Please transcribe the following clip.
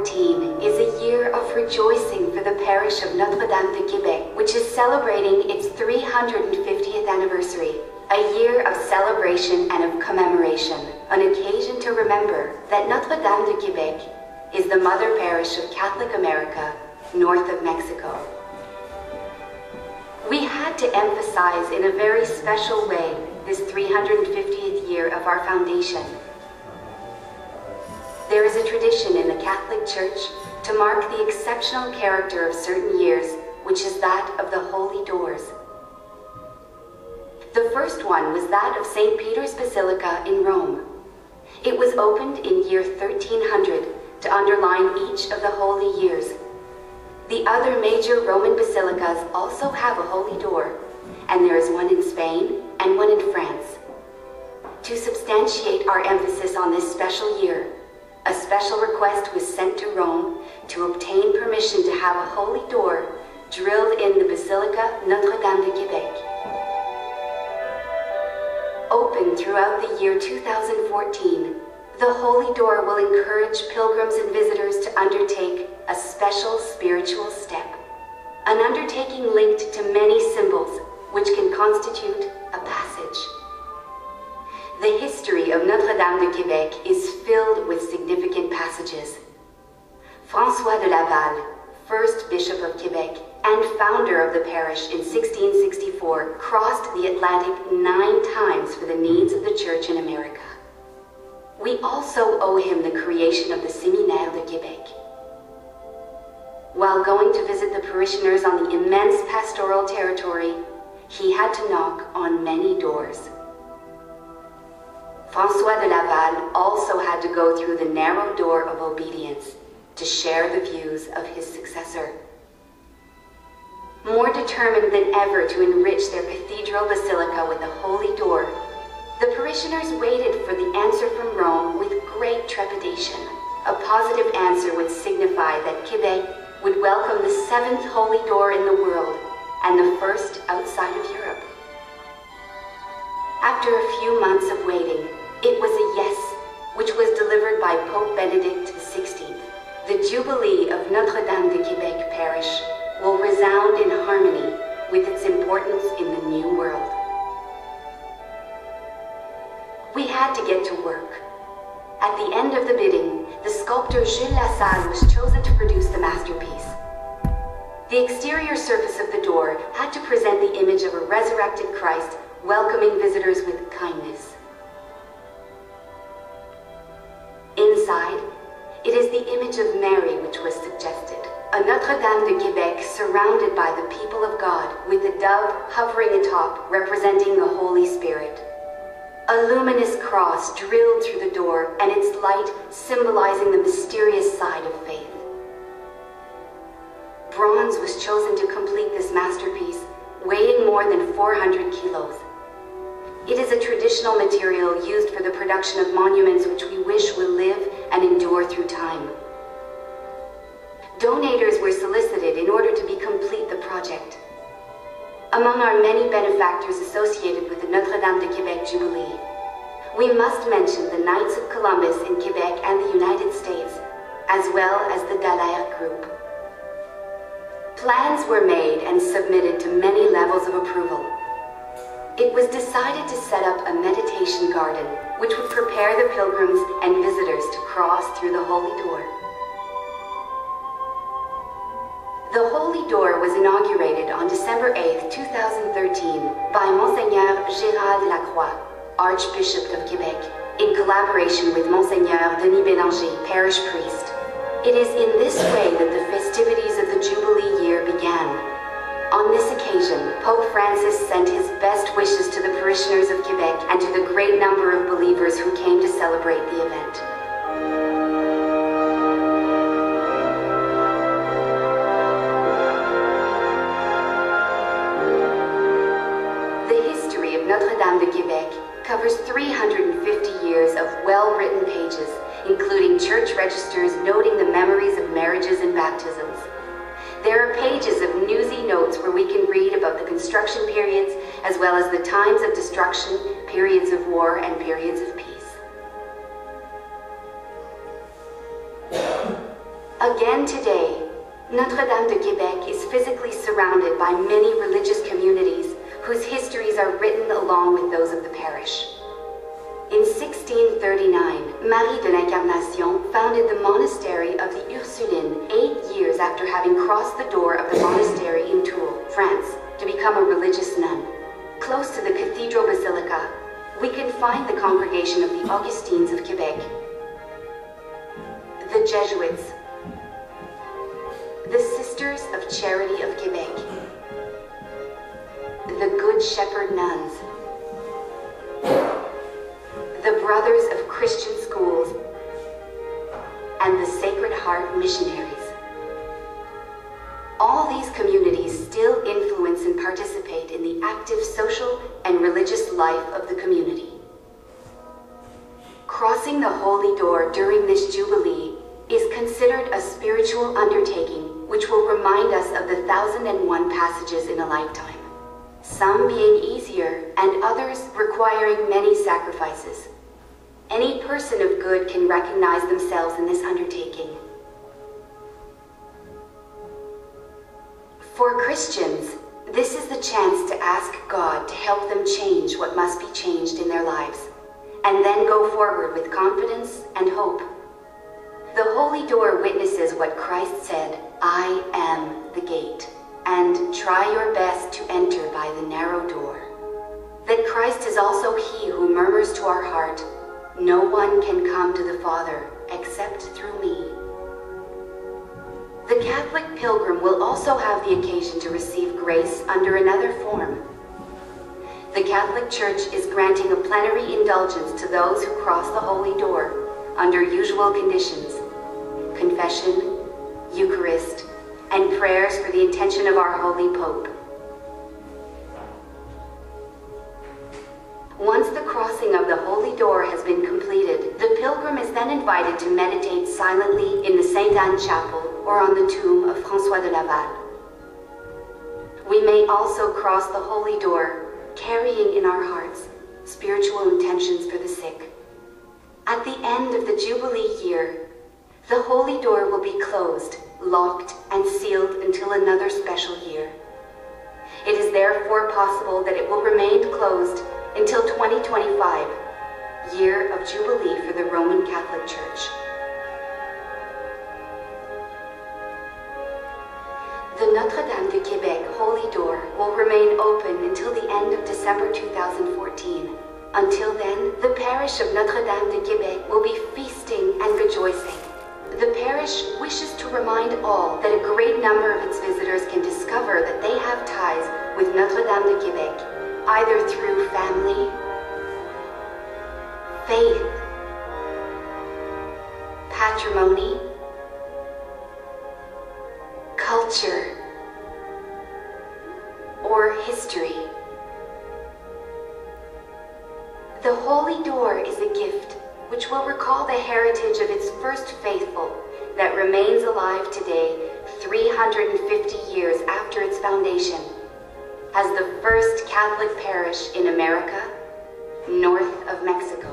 2014 is a year of rejoicing for the parish of Notre-Dame de Québec, which is celebrating its 350th anniversary. A year of celebration and of commemoration, an occasion to remember that Notre-Dame de Québec is the mother parish of Catholic America, north of Mexico. We had to emphasize in a very special way this 350th year of our foundation. There is a tradition in the Catholic Church to mark the exceptional character of certain years, which is that of the Holy Doors. The first one was that of St. Peter's Basilica in Rome. It was opened in year 1300 to underline each of the holy years. The other major Roman basilicas also have a holy door, and there is one in Spain and one in France. To substantiate our emphasis on this special year, a special request was sent to Rome to obtain permission to have a holy door drilled in the Basilica Notre-Dame de Québec. Open throughout the year 2014, the Holy Door will encourage pilgrims and visitors to undertake a special spiritual step, an undertaking linked to many symbols which can constitute a passage. The history of Notre-Dame de Québec is filled with significant passages. François de Laval, first Bishop of Québec and founder of the parish in 1664, crossed the Atlantic 9 times for the needs of the Church in America. We also owe him the creation of the Séminaire de Québec. While going to visit the parishioners on the immense pastoral territory, he had to knock on many doors. François de Laval also had to go through the narrow door of obedience to share the views of his successor. More determined than ever to enrich their cathedral basilica with a holy door, the parishioners waited for the answer from Rome with great trepidation. A positive answer would signify that Quebec would welcome the 7th holy door in the world and the first outside of Europe. After a few months of waiting, it was a yes, which was delivered by Pope Benedict XVI. The Jubilee of Notre-Dame de Québec parish will resound in harmony with its importance in the New World. We had to get to work. At the end of the bidding, the sculptor Gilles Lassalle was chosen to produce the masterpiece. The exterior surface of the door had to present the image of a resurrected Christ welcoming visitors with kindness. Inside, it is the image of Mary which was suggested. A Notre-Dame de Québec surrounded by the people of God, with a dove hovering atop, representing the Holy Spirit. A luminous cross drilled through the door, and its light symbolizing the mysterious side of faith. Bronze was chosen to complete this masterpiece, weighing more than 400 kilos. It is a traditional material used for the production of monuments which we wish will live and endure through time. Donators were solicited in order to complete the project. Among our many benefactors associated with the Notre-Dame de Québec Jubilee, we must mention the Knights of Columbus in Quebec and the United States, as well as the Dallaire Group. Plans were made and submitted to many levels of approval. It was decided to set up a meditation garden, which would prepare the pilgrims and visitors to cross through the Holy Door. The Holy Door was inaugurated on December 8, 2013 by Monseigneur Gérald Lacroix, Archbishop of Quebec, in collaboration with Monseigneur Denis Bélanger, parish priest. It is in this way that the festivities of the Jubilee year began. On this occasion, Pope Francis sent his best wishes to the parishioners of Quebec and to the great number of believers who came to celebrate the event. Notre-Dame de Québec covers 350 years of well-written pages, including church registers noting the memories of marriages and baptisms. There are pages of newsy notes where we can read about the construction periods, as well as the times of destruction, periods of war, and periods of peace. Again today, Notre-Dame de Québec is physically surrounded by many religious communities whose histories are written along with those of the parish. In 1639, Marie de l'Incarnation founded the monastery of the Ursulines 8 years after having crossed the door of the monastery in Tours, France, to become a religious nun. Close to the Cathedral Basilica, we can find the congregation of the Augustines of Quebec, the Jesuits, the Sisters of Charity of Quebec, the Good Shepherd Nuns, the Brothers of Christian Schools, and the Sacred Heart Missionaries. All these communities still influence and participate in the active social and religious life of the community. Crossing the Holy Door during this Jubilee is considered a spiritual undertaking which will remind us of the 1001 passages in a lifetime, some being easier and others requiring many sacrifices. Any person of good can recognize themselves in this undertaking. For Christians, this is the chance to ask God to help them change what must be changed in their lives, and then go forward with confidence and hope. The Holy Door witnesses what Christ said, "I am the gate," and try your best to enter by the narrow door. That Christ is also he who murmurs to our heart, "No one can come to the Father except through me." The Catholic pilgrim will also have the occasion to receive grace under another form. The Catholic Church is granting a plenary indulgence to those who cross the Holy Door under usual conditions: confession, Eucharist, and prayers for the intention of our Holy Pope. Once the crossing of the Holy Door has been completed, the pilgrim is then invited to meditate silently in the Sainte Anne Chapel or on the tomb of François de Laval. We may also cross the Holy Door carrying in our hearts spiritual intentions for the sick. At the end of the Jubilee year, the Holy Door will be closed, locked, and sealed until another special year. It is therefore possible that it will remain closed until 2025, Year of Jubilee for the Roman Catholic Church. The Notre-Dame de Québec Holy Door will remain open until the end of December 2014. Until then, the parish of Notre-Dame de Québec will be feasting and rejoicing. The parish wishes to remind all that a great number of its visitors can discover that they have ties with Notre-Dame de Québec, either through family, faith, patrimony, culture, or history. The Holy Door is a gift which will recall the heritage of its first faithful that remains alive today, 350 years after its foundation, as the first Catholic parish in America, north of Mexico.